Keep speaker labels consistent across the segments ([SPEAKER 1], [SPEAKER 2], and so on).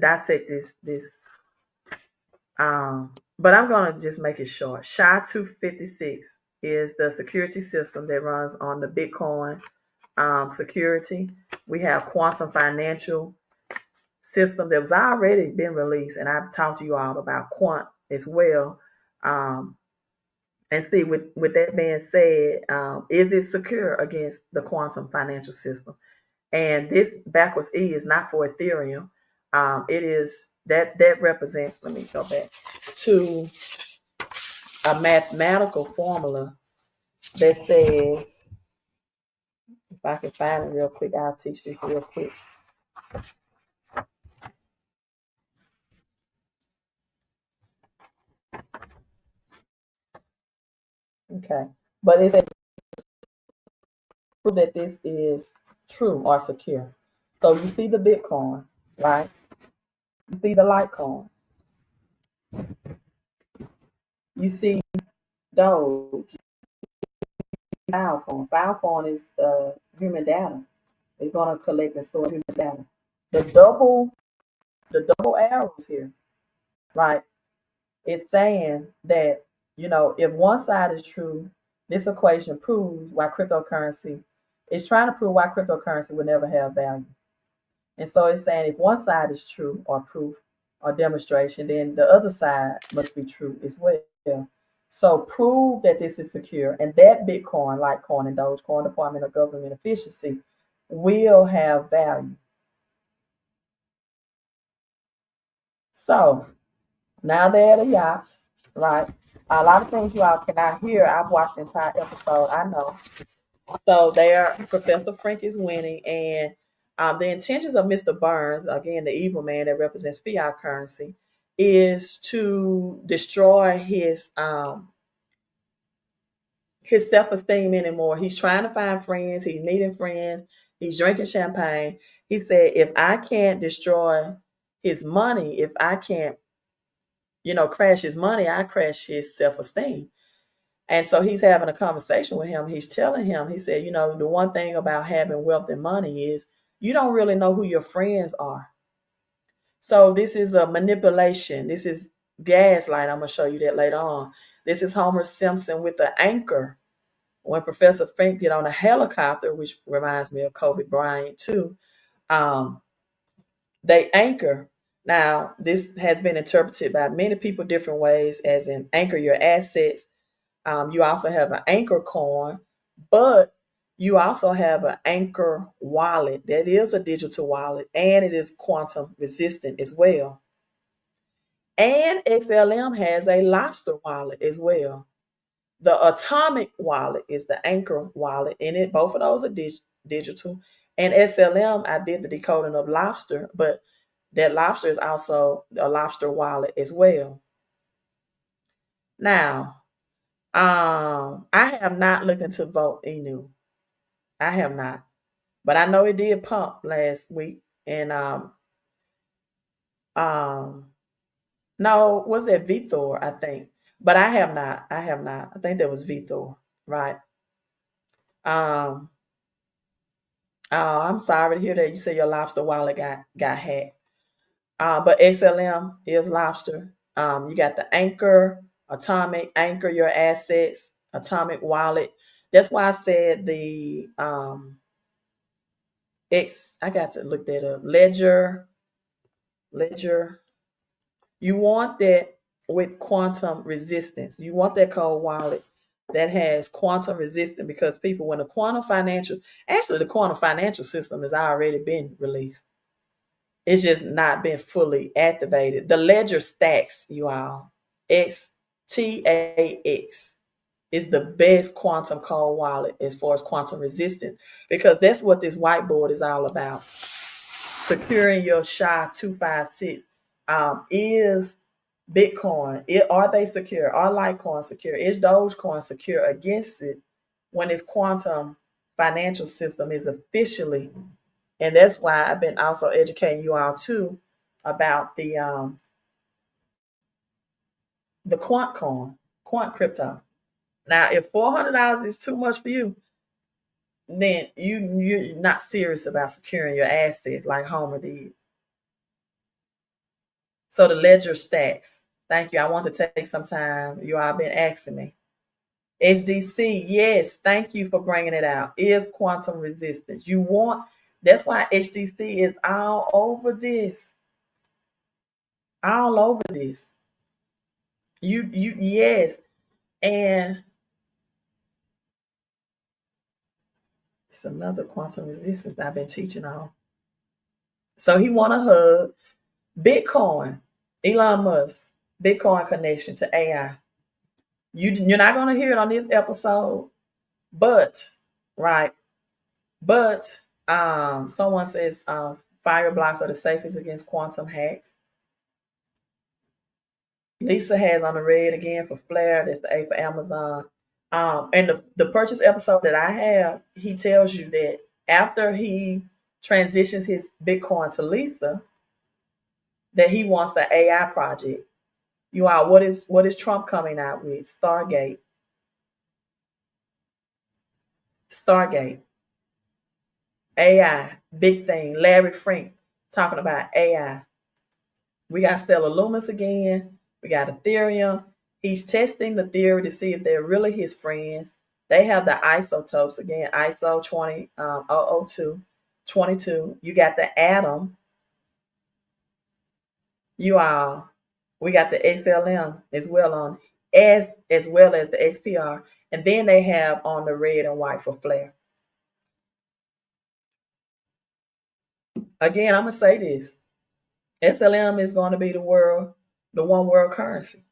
[SPEAKER 1] dissect this. But I'm gonna just make it short. SHA-256 is the security system that runs on the Bitcoin security. We have quantum financial system that was already been released, and I've talked to you all about quant as well. Um, and see, with that being said, is it secure against the quantum financial system? And this backwards E is not for Ethereum. It is that represents. Let me go back to a mathematical formula that says, if I can find it real quick, I'll teach you real quick. Okay, but it says prove that this is true or secure. So you see the Bitcoin, right? You see the Litecoin. You see Doge. Filecoin. Filecoin is human data. It's going to collect and store human data. The double, the double arrows here, right? It's saying that if one side is true, this equation proves why cryptocurrency is trying to prove why cryptocurrency will never have value. And so it's saying if one side is true or proof or demonstration, then the other side must be true as well. So prove that this is secure and that Bitcoin, Litecoin, and Dogecoin, Department of Government Efficiency, will have value. So now they're at a yacht, right? A lot of things you all cannot hear. I've watched the entire episode. I know. So there, Professor Frank is winning, and the intentions of Mr. Burns, again, the evil man that represents fiat currency, is to destroy his self-esteem anymore. He's trying to find friends. He's meeting friends. He's drinking champagne. He said, if I can't destroy his money, if I can't, crash his money, I crash his self-esteem. And so he's having a conversation with him. He's telling him, he said, the one thing about having wealth and money is you don't really know who your friends are. So this is a manipulation. This is gaslight. I'm going to show you that later on. This is Homer Simpson with the anchor. When Professor Fink get on a helicopter, which reminds me of Kobe Bryant too, they anchor. Now, this has been interpreted by many people different ways, as in anchor your assets. You also have an anchor coin, but you also have an anchor wallet that is a digital wallet, and it is quantum resistant as well. And XLM has a lobster wallet as well. The atomic wallet is the anchor wallet, and it both of those are digital. And SLM, I did the decoding of lobster, but that lobster is also a lobster wallet as well. Now, I have not looked into Vote Inu. I have not, but I know it did pump last week. And um, no, was that Vthor? I think, but I have not. I have not. I think that was Vthor, right? Um, I'm sorry to hear that you say your lobster wallet got hacked. But XLM is lobster. You got the anchor, atomic, anchor your assets, atomic wallet. That's why I said the X. I got to look that up. Ledger. You want that with quantum resistance. You want that cold wallet that has quantum resistance, because people, when the quantum financial system has already been released. It's just not been fully activated. The ledger stacks, you all. XTAX is the best quantum cold wallet as far as quantum resistance, because that's what this whiteboard is all about. Securing your SHA-256. Is Bitcoin, are they secure? Are Litecoin secure? Is Dogecoin secure against it when its quantum financial system is officially? And that's why I've been also educating you all too about the quant coin, quant crypto. Now, if $400 is too much for you, then you're not serious about securing your assets like Homer did. So the ledger stacks. Thank you. I want to take some time. You all been asking me. HDC, yes, thank you for bringing it out. Is quantum resistance. You want, that's why HDC is all over this. All over this. Yes. And it's another quantum resistance I've been teaching on. So he want to hug Bitcoin, Elon Musk, Bitcoin connection to AI. You're not going to hear it on this episode, but right, but someone says fire blocks are the safest against quantum hacks. Lisa has on the red again for Flare. That's the A for Amazon. And the purchase episode that I have, he tells you that after he transitions his Bitcoin to Lisa, that he wants the AI project. You are what is Trump coming out with? Stargate. Stargate. AI, big thing. Larry Frink talking about AI. We got Stellar Loomis again. We got Ethereum. He's testing the theory to see if they're really his friends. They have the isotopes again, ISO 20002, 22. You got the atom. We got the XLM as well on as well as the XPR, and then they have on the red and white for Flare. Again, I'm gonna say this: XLM is going to be the one world currency.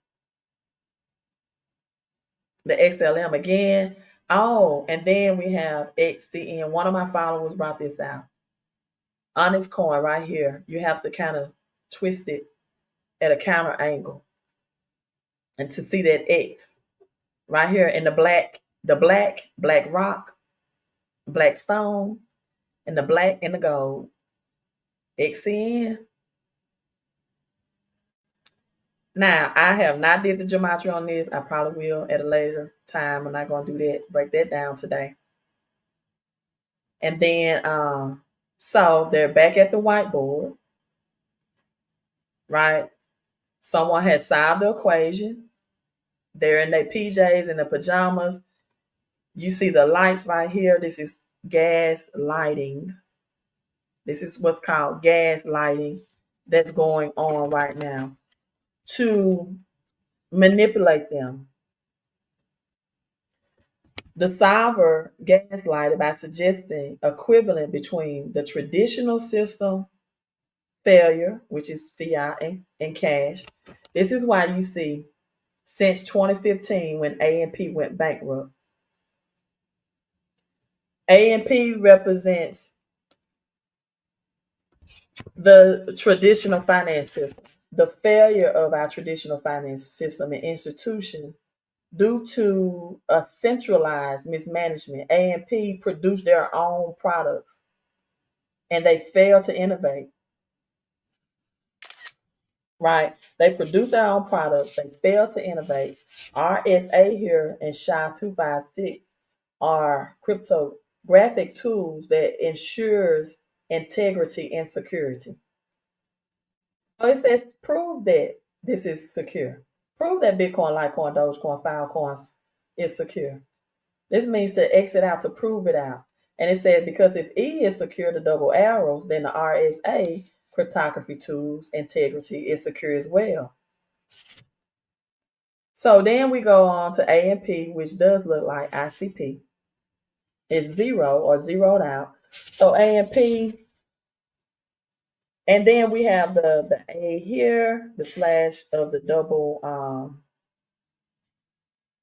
[SPEAKER 1] The XLM again. Oh, and then we have XCN. One of my followers brought this out. On this coin right here, you have to kind of twist it at a counter angle. And to see that X right here in black rock, black stone, and the black and the gold. XCN. Now, I have not did the geometry on this. I probably will at a later time. I'm not going to do that, break that down today. And then, so they're back at the whiteboard, right? Someone has solved the equation. They're in their PJs and their pajamas. You see the lights right here. This is gas lighting. This is what's called gas lighting that's going on right now to manipulate them. The solver gaslighted by suggesting equivalent between the traditional system failure, which is fiat and cash. This is why you see since 2015 when A&P went bankrupt. A&P represents the traditional finance system, the failure of our traditional finance system and institution due to a centralized mismanagement. A&P produced their own products and they failed to innovate. Right? They produce their own products. They fail to innovate. RSA here and SHA-256 are cryptographic tools that ensures integrity and security. So it says prove that this is secure. Prove that Bitcoin, Litecoin, Dogecoin, Filecoins is secure. This means to exit out to prove it out. And it says because if E is secure, the double arrows, then the RSA cryptography tools integrity is secure as well. So then we go on to A&P, which does look like ICP. It's zero or zeroed out. So A&P, and then we have the A here, the slash of the double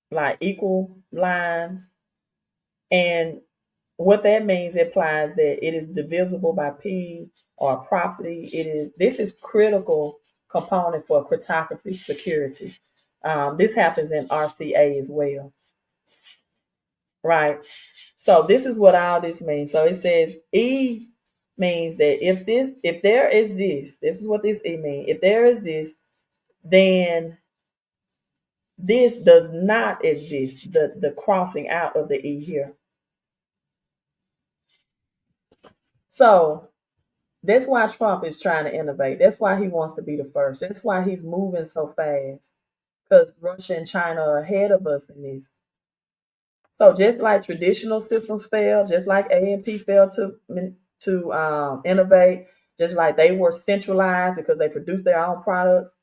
[SPEAKER 1] like equal lines. And what that means implies that it is divisible by P or property. This is critical component for cryptography security. This happens in RCA as well. Right. So this is what all this means. So it says E means that if there is this is what this E means. If there is this, then this does not exist. The crossing out of the E here. So That's why Trump is trying to innovate. That's why he wants to be the first. That's why he's moving so fast. Because Russia and China are ahead of us in this. So just like traditional systems fail, just like A&P failed to innovate, just like they were centralized because they produced their own products,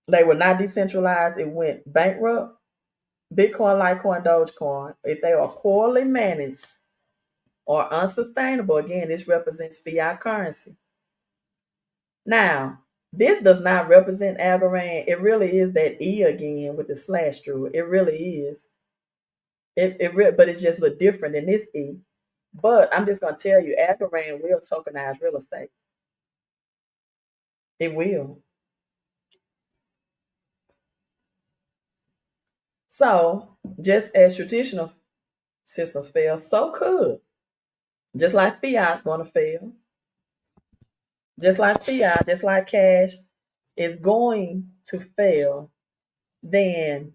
[SPEAKER 1] they were not decentralized. It went bankrupt. Bitcoin, Litecoin, Dogecoin, if they are poorly managed or unsustainable, again, this represents fiat currency. Now, this does not represent Algorand. It really is that E again with the slash through it. It really is. But it's just a little different than this E. But I'm just gonna tell you, Algorand will tokenize real estate. It will. So just as traditional systems fail, so could. Just like fiat's gonna fail. Just like fiat, just like cash is going to fail, then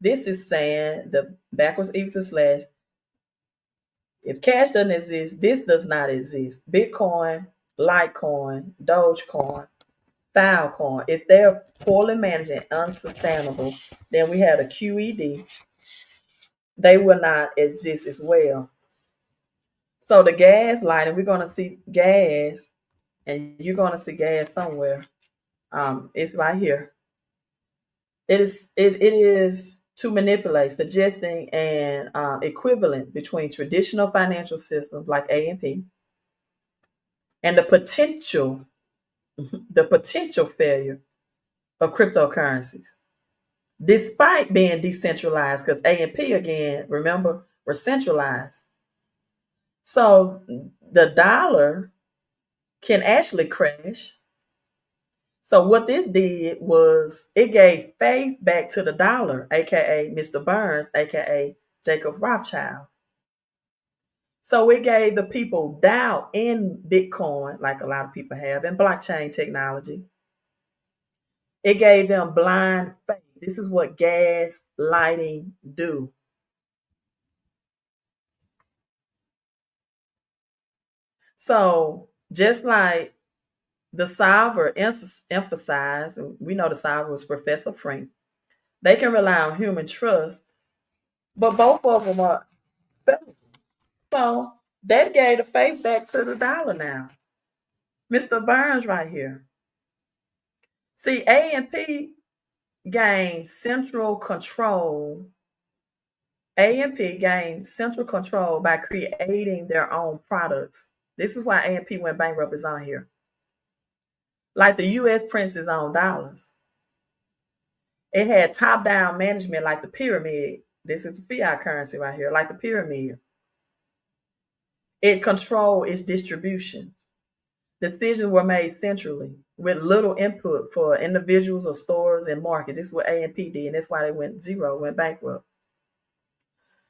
[SPEAKER 1] this is saying the backwards equals to slash. If cash doesn't exist, this does not exist. Bitcoin, Litecoin, Dogecoin, Filecoin, if they're poorly managed and unsustainable, then we have a QED. They will not exist as well. So the gas lighting, we're going to see gas, and you're going to see gas somewhere. It's right here. It is to manipulate, suggesting an equivalent between traditional financial systems like A&P and the potential failure of cryptocurrencies, despite being decentralized. Because A&P again, remember, were centralized. So the dollar can actually crash. So what this did was it gave faith back to the dollar, aka Mr. Burns, aka Jacob Rothschild. So it gave the people doubt in Bitcoin, like a lot of people have, in blockchain technology. It gave them blind faith. This is what gas lighting do. So just like the solver emphasized, we know the solver was Professor Frank, they can rely on human trust, but both of them are federal. So that gave the faith back to the dollar now. Mr. Burns right here. See, A&P gained central control. A&P gained central control by creating their own products. This is why A&P went bankrupt is on here. Like the U.S. prints its own dollars. It had top-down management like the pyramid. This is fiat currency right here, like the pyramid. It controlled its distribution. Decisions were made centrally with little input for individuals or stores and market. This is what A&P did, and that's why they went zero, went bankrupt.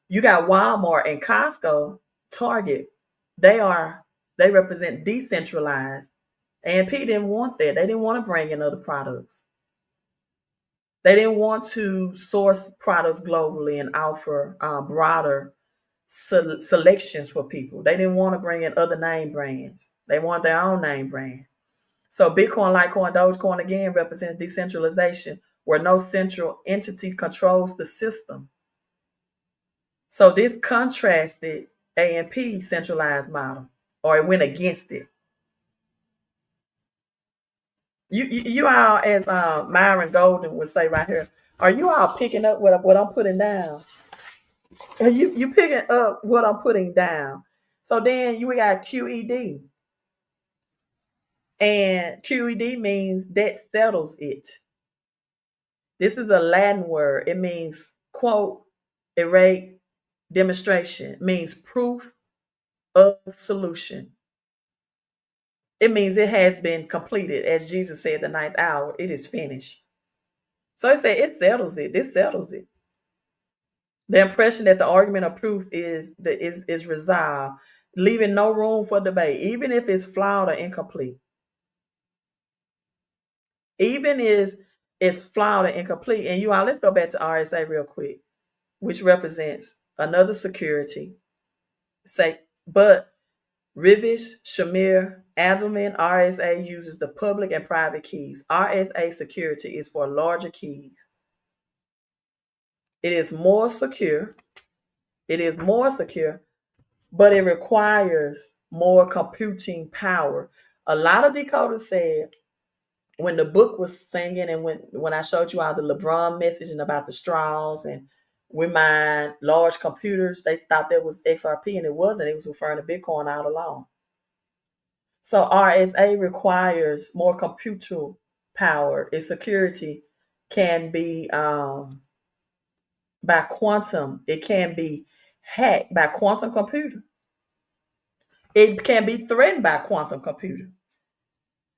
[SPEAKER 1] You got Walmart and Costco, Target. They represent decentralized. A&P didn't want that. They didn't want to bring in other products. They didn't want to source products globally and offer broader selections for people. They didn't want to bring in other name brands. They want their own name brand. So Bitcoin, Litecoin, Dogecoin again represents decentralization, where no central entity controls the system. So this contrasted A&P centralized model, or it went against it. You all, as Myron Golden would say right here, are you all picking up what I'm putting down? Are you picking up what I'm putting down? So then we got QED, and QED means that settles it. This is a Latin word. It means quote, errate demonstration. It means proof of solution. It means it has been completed. As Jesus said, the ninth hour, it is finished. So it said it settles it. This settles it. The impression that the argument of proof is resolved, leaving no room for debate, even if it's flawed or incomplete. Even if it's flawed or incomplete. And you all, let's go back to RSA real quick, which represents another security. Say, but Rivish, Shamir, Adelman, RSA uses the public and private keys. RSA security is for larger keys. It is more secure. It is more secure, but it requires more computing power. A lot of decoders said when the book was singing and when I showed you all the LeBron message and about the straws and we mine large computers, they thought that was XRP and it wasn't. It was referring to Bitcoin all along. So RSA requires more computer power. Its security can be by quantum. It can be hacked by quantum computer. It can be threatened by quantum computer.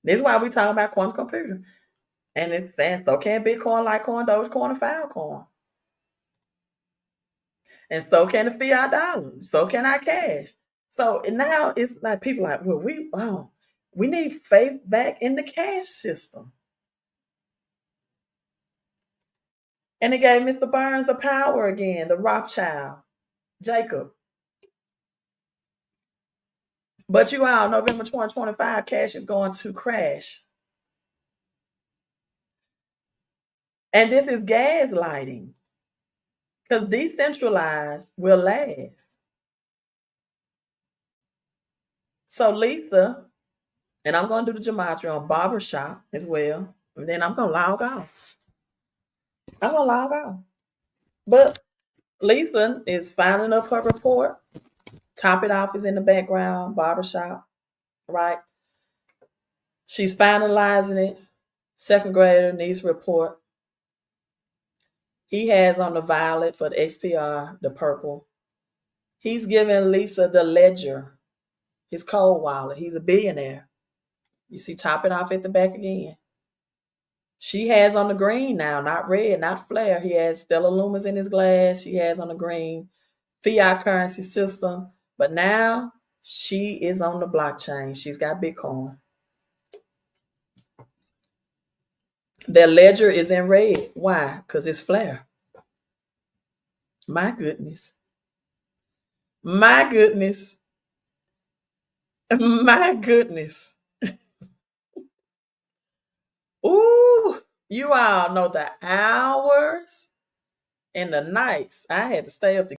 [SPEAKER 1] This is why we talk about quantum computer. And it's saying so can Bitcoin, Litecoin, Dogecoin, and Filecoin. And so can the fiat dollar. So can our cash. So now it's like people like, well, we need faith back in the cash system. And it gave Mr. Burns the power again, the Rothschild, Jacob. But you all, November 2025, cash is going to crash. And this is gaslighting because decentralized will last. So Lisa, and I'm going to do the gematria on barbershop as well. And then I'm going to log off. I'm going to log off. But Lisa is filing up her report. Top It Off is in the background, barbershop, right? She's finalizing it. Second grader needs report. He has on the violet for the XPR, the purple. He's giving Lisa the ledger, his cold wallet. He's a billionaire. You see Top It Off at the back again. She has on the green now, not red, not flare. He has Stellar Lumens in his glass. She has on the green fiat currency system. But now she is on the blockchain. She's got Bitcoin. Their ledger is in red. Why? Because it's flare. My goodness. My goodness. My goodness. Ooh, you all know the hours and the nights I had to stay up to